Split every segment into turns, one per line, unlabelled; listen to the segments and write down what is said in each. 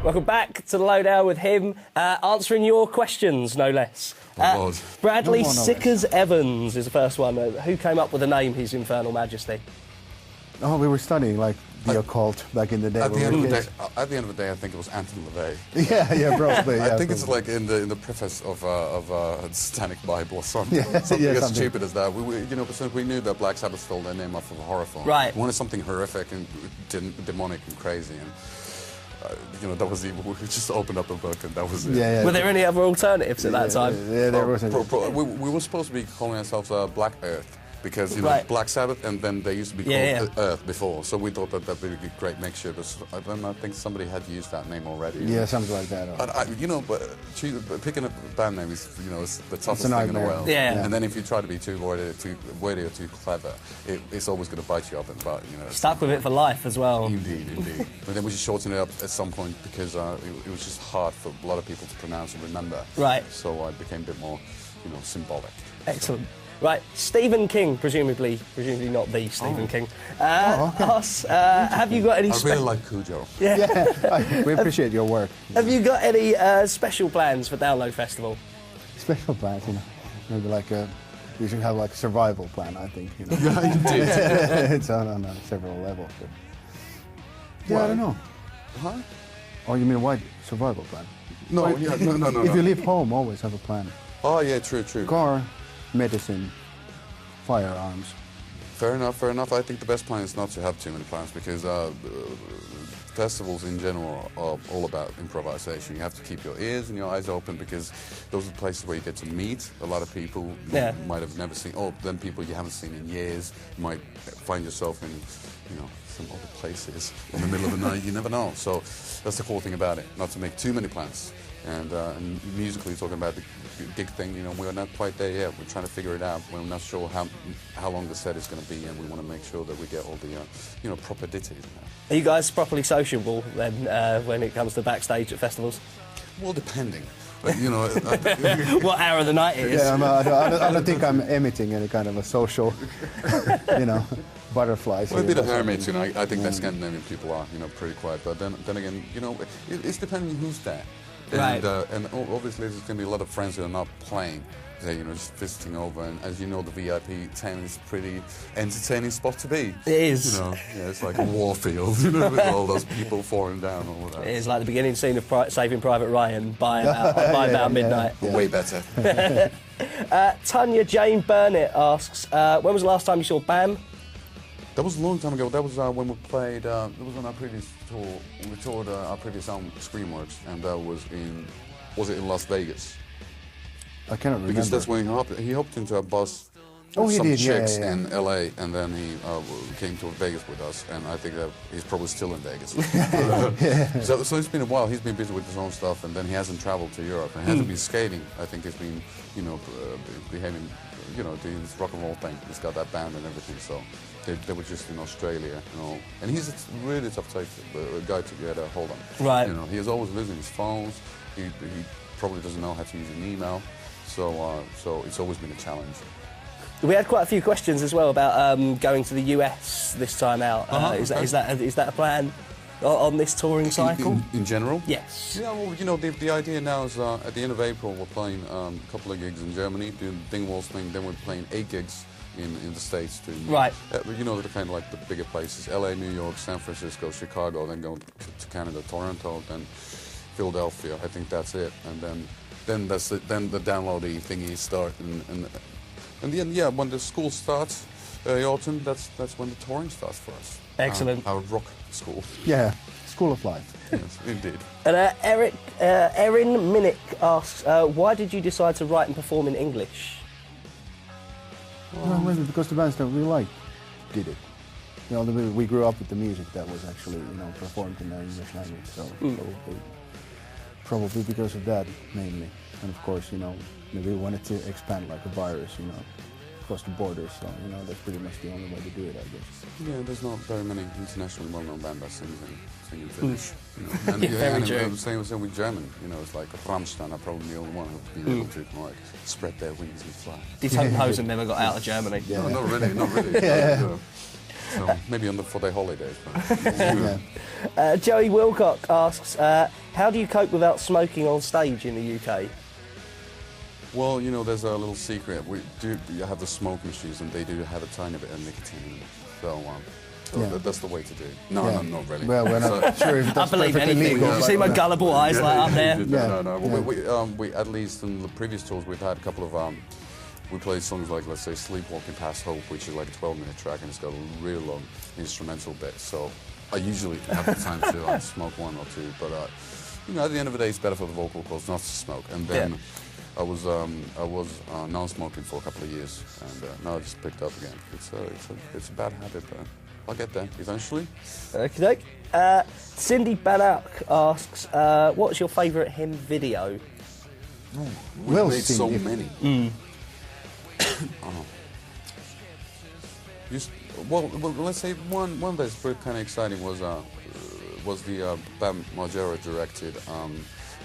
Welcome back to the Lowdown with him, answering your questions, no less. Bradley Sickers Evans is the first one. Who came up with the name His Infernal Majesty?
Oh, we were studying like the occult back in the day.
At the end of the day, I think it was Anton LaVey.
Yeah, probably.
I think it's like in the preface of a Satanic Bible or something. Something as stupid as that. Since we knew that Black Sabbath stole their name off of a horror film.
Right.
We wanted something horrific and demonic and crazy. And that was evil. We just opened up a book and that was it.
Were there any other alternatives at that time?
Yeah, there wasn't.
We were supposed to be calling ourselves Black Earth. Because, Black Sabbath, and then they used to be called Earth before. So we thought that would be a great mixture. But I think somebody had used that name already.
Yeah, something like that.
But picking a band name is, is the toughest thing in the world.
Yeah.
And then if you try to be too wordy or too clever, it's always going to bite you up in the butt.
Stuck with it for life as well.
Indeed. But then we just shortened it up at some point because it was just hard for a lot of people to pronounce and remember.
Right.
So it became a bit more, symbolic.
Excellent. Right, Stephen King, presumably not the Stephen King, asks, have you got any...
I really like Cujo.
Yeah, we appreciate your work.
Have you got any special plans for Download Festival?
Special plans, maybe like we should have like a survival plan, I think.
Yeah, indeed.
It's on several levels. But I don't know.
Huh?
Oh, you mean why survival plan?
No.
If you leave home, always have a plan.
Oh, yeah, true.
Car, medicine, firearms.
Fair enough. I think the best plan is not to have too many plans because festivals in general are all about improvisation. You have to keep your ears and your eyes open because those are the places where you get to meet a lot of people you might have never seen, or then people you haven't seen in years. You might find yourself in, some other places in the middle of the night. You never know. So that's the cool thing about it, not to make too many plans. And musically, talking about the gig thing, we're not quite there yet. We're trying to figure it out. We're not sure how long the set is going to be, and we want to make sure that we get all the proper details.
Are you guys properly sociable then when it comes to backstage at festivals?
Well, depending. But,
what hour of the night it is?
Yeah, I don't think I'm emitting any kind of a social, butterflies.
Well, a bit of hermits, I think that Scandinavian people are, pretty quiet. But then again, it's depending who's there.
Right.
And obviously there's going to be a lot of friends who are not playing. They're, just visiting over. And as you know, the VIP 10 is a pretty entertaining spot to be.
It is.
It's like a war field, with all those people falling down. All that.
It is like the beginning scene of Saving Private Ryan by about midnight.
Yeah. Way better.
Tanya Jane Burnett asks, when was the last time you saw BAM?
That was a long time ago. That was when we played, it was on our previous tour. We toured our previous album, Screamworks, and that was it in Las Vegas?
I cannot remember.
Because that's when he hopped into a bus with some chicks in LA, and then he came to Vegas with us, and I think that he's probably still in Vegas. So it's been a while. He's been busy with his own stuff, and then he hasn't traveled to Europe, and hasn't been skating. I think he's been, behaving, doing his rock and roll thing. He's got that band and everything, so they were just in Australia and all. And he's a really tough guy to get a hold on.
Right.
He is always losing his phones. He probably doesn't know how to use an email. So it's always been a challenge.
We had quite a few questions as well about going to the US this time out. Is that a plan on this touring cycle?
In general?
Yes.
Yeah, well, the idea now is at the end of April we're playing a couple of gigs in Germany, doing the Dingwalls thing, then we're playing 8 gigs in the States.
Right.
They're kind of like the bigger places, LA, New York, San Francisco, Chicago, then go to Canada, Toronto, then Philadelphia. I think that's it. And then the downloady thingy start, and then when the school starts, autumn, that's when the touring starts for us.
Excellent.
Our rock school.
Yeah, school of life.
Yes, indeed.
And Erin Minnick asks, why did you decide to write and perform in English?
Well, because the bands that we like did it. We grew up with the music that was actually, performed in the English language, so probably because of that mainly. And of course, maybe we wanted to expand like a virus, across the borders. So, that's pretty much the only way to do it, I guess.
Yeah, there's not very many internationally well-known bands that sing in Finnish.
And
same with German. It's like Rammstein are probably the only one who's been able to spread their wings and fly.
Die Totenhosen never got out of Germany.
Yeah. No, not really. So maybe for their holidays. But,
Joey Wilcock asks, how do you cope without smoking on stage in the UK?
Well, you know, there's a little secret. We do have the smoke machines, and they do have a tiny bit of nicotine in it. So, that's the way to do it. No, not really.
Well, we're not sure if that's
I believe
perfectly
anything.
legal.
You see my gullible eyes like up there?
No. We at least in the previous tours, we've had a couple of... we played songs like, let's say, Sleepwalking Past Hope, which is like a 12-minute track, and it's got a real long instrumental bit. So I usually have the time to smoke one or two, but you know, at the end of the day, it's better for the vocal cords not to smoke. And then I was non-smoking for a couple of years, and now I just picked up again. It's a bad habit, but I'll get there eventually.
Okay. Cindy Bannock asks, what's your favourite him video?
We've made so many. Well, let's say one that's kind of exciting was the Bam Margera directed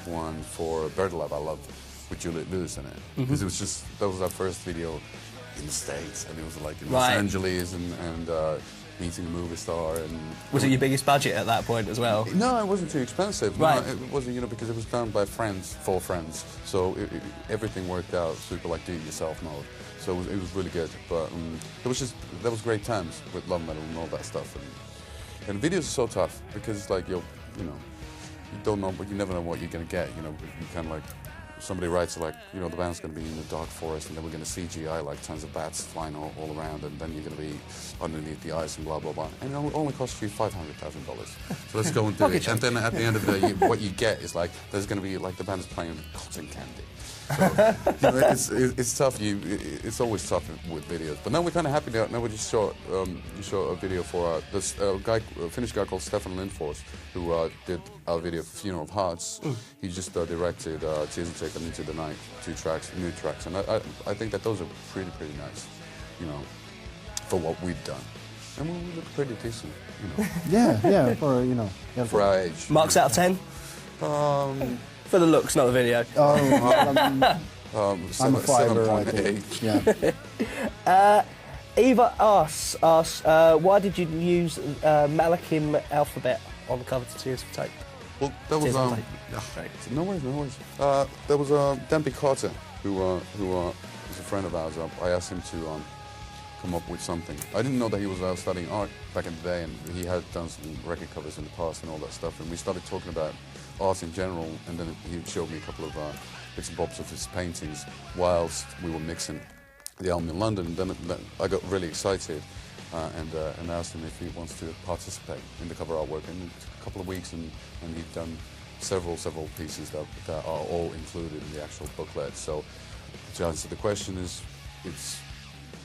one for Bird Lab I Loved, with Juliette Lewis in it, because that was our first video in the States, and it was like in Los Angeles and meeting a movie star. And
was it your biggest budget at that point as well?
No, it wasn't too expensive.
Right.
No, it wasn't, you know, because it was done by friends for friends, so everything worked out super like do-it-yourself mode. So it was really good, but that was great times with love metal and all that stuff. And videos are so tough because like you don't know, but you never know what you're gonna get. You know, you kind of like. Somebody writes like, you know, the band's going to be in the dark forest, and then we're going to CGI like tons of bats flying all around, and then you're going to be underneath the ice and blah blah blah, and it'll only cost you $500,000. So let's go and do it. And then at the end of the day, what you get is like there's going to be like the band's playing cotton candy. So, you know, it's tough. It's always tough with videos. But now we're kind of happy now. Now we just shot a video for this Finnish guy called Stefan Lindfors, who did our video for Funeral of Hearts. He just directed Tears and Take Them Into the Night, new tracks, and I think that those are pretty nice, you know, for what we've done. And we look pretty decent, you know.
Yeah, for you know.
For our age.
Marks out of 10? For the looks, not the video.
I'm a 5, I think. Yeah.
Eva asks, why did you use Malakim alphabet on the cover to Tears for Tape?
Well, that was no worries. There was Dampy Carter, who is a friend of ours. I asked him to come up with something. I didn't know that he was studying art back in the day, and he had done some record covers in the past and all that stuff. And we started talking about art in general, and then he showed me a couple of bits and bobs of his paintings whilst we were mixing the album in London. And then I got really excited and asked him if he wants to participate in the cover artwork. And it took a couple of weeks, and he'd done several pieces that are all included in the actual booklet. So to answer the question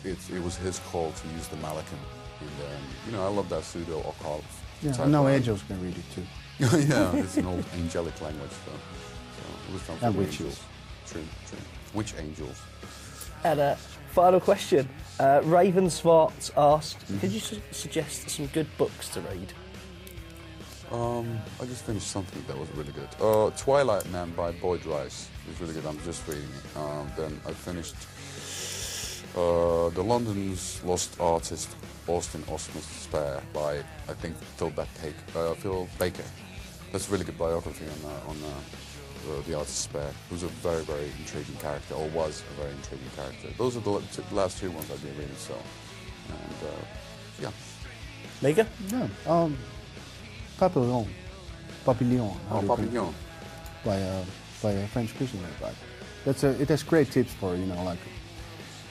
it was his call to use the Malakim. And you know, I love that pseudo-occult.
Yeah, no angels can read it too.
Yeah, it's an old angelic language, so it was fun.
And witches.
True. Witch angels.
And a final question. Raven Svart asked, could you suggest some good books to read?
I just finished something that was really good. Twilight Man by Boyd Rice is really good. I'm just reading it. Then I finished The London's Lost Artist, Austin Osmus Spare by, I think, Phil Baker. That's a really good biography on the artist Spare, who's a very, very intriguing character, or was a very intriguing character. Those are the last two ones I've been reading, so, and yeah.
Mige?
Yeah, Papillon.
Papillon.
By a French prisoner guy. It has great tips for, you know, like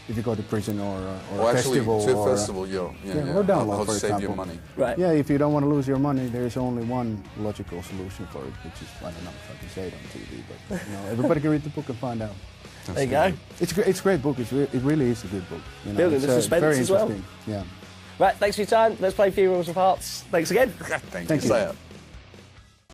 if you go to prison or a festival.
To a festival, or
download,
how to
for
save
example.
your money.
Right.
Yeah, if you don't want to lose your money, there is only one logical solution for it, which is, I don't know if I can say it on TV, but you know, everybody can read the book and find out.
There you go.
It's a great book. It really is a good book. You know,
Building the suspense
very
as well.
interesting. Yeah.
Right, thanks for your time. Let's play Funerals of Hearts. Thanks again.
Thank you.